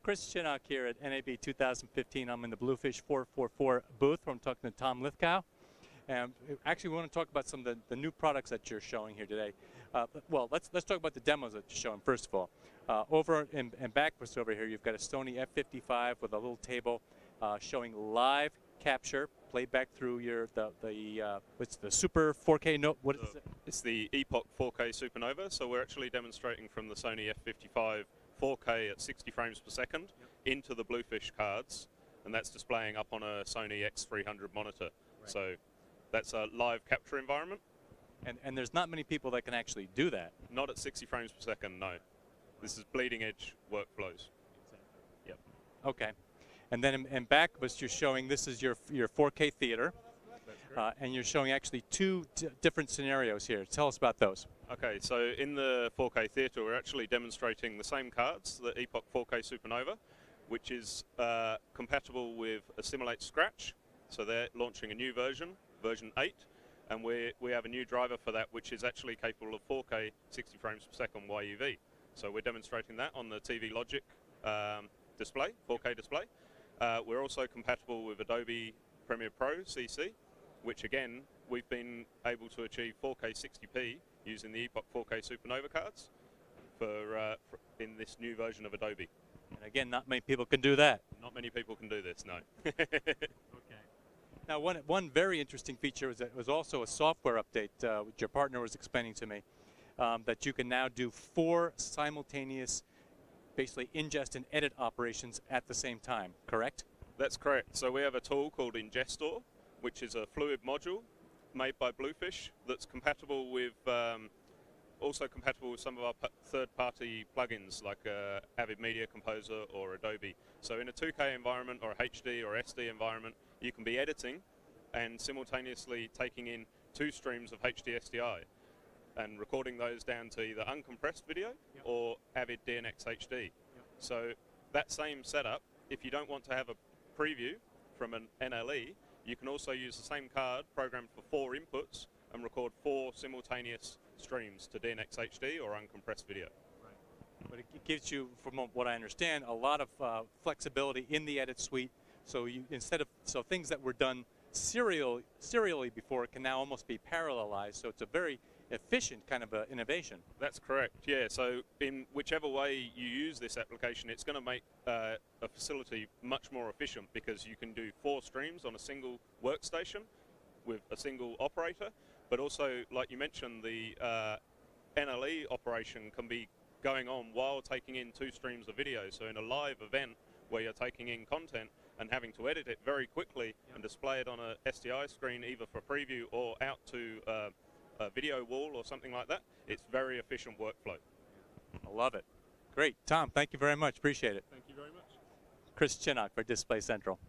Chris Chinnock here at NAB 2015. I'm in the Bluefish444 booth where I'm talking to Tom Lithgow. And actually, we want to talk about some of the new products that you're showing here today. Well, let's talk about the demos that you're showing first of all. Over and backwards over here, you've got a Sony F55 with a little table showing live capture, played back through your what's the Super 4K note? What is it? It's the Epoch 4K Supernova. So we're actually demonstrating from the Sony F55 4K at 60 frames per second into the Bluefish cards, and that's displaying up on a Sony X300 monitor. Right. So that's a live capture environment. And there's not many people that can actually do that. Not at 60 frames per second, no. This is bleeding edge workflows. Exactly. Yep. Okay. And then in back was you're showing, this is your 4K theater. And you're showing actually two different scenarios here. Tell us about those. Okay, so in the 4K theater, we're actually demonstrating the same cards, the Epoch 4K Supernova, which is compatible with Assimilate Scratch. So they're launching a new version, version 8, and we have a new driver for that, which is actually capable of 4K 60 frames per second YUV. So we're demonstrating that on the TV Logic display, 4K display. We're also compatible with Adobe Premiere Pro CC, which again, we've been able to achieve 4K 60p using the Epoch 4K Supernova cards for in this new version of Adobe. And again, not many people can do that. Not many people can do this, no. Okay. Now, one very interesting feature was also a software update, which your partner was explaining to me, that you can now do 4 simultaneous, basically ingest and edit operations at the same time, correct? That's correct. So we have a tool called Ingestor, which is a fluid module made by Bluefish that's compatible with, also compatible with some of our third-party plugins like Avid Media Composer or Adobe. So in a 2K environment or a HD or SD environment, you can be editing and simultaneously taking in 2 streams of HD SDI and recording those down to either uncompressed video or Avid DNX HD. Yep. So that same setup, if you don't want to have a preview from an NLE, you can also use the same card programmed for 4 inputs and record 4 simultaneous streams to DNX HD or uncompressed video. Right. But it gives you, from what I understand, a lot of flexibility in the edit suite. So you, so things that were done serially before can now almost be parallelized. So it's a very efficient kind of innovation. That's correct, yeah. So in whichever way you use this application, it's going to make a facility much more efficient because you can do 4 streams on a single workstation with a single operator, but also, like you mentioned, the NLE operation can be going on while taking in 2 streams of video. So in a live event where you're taking in content and having to edit it very quickly and display it on a SDI screen either for preview or out to a video wall or something like that, it's very efficient workflow. I love it. Great. Tom, thank you very much. Appreciate it. Thank you very much. Chris Chinnock for Display Central.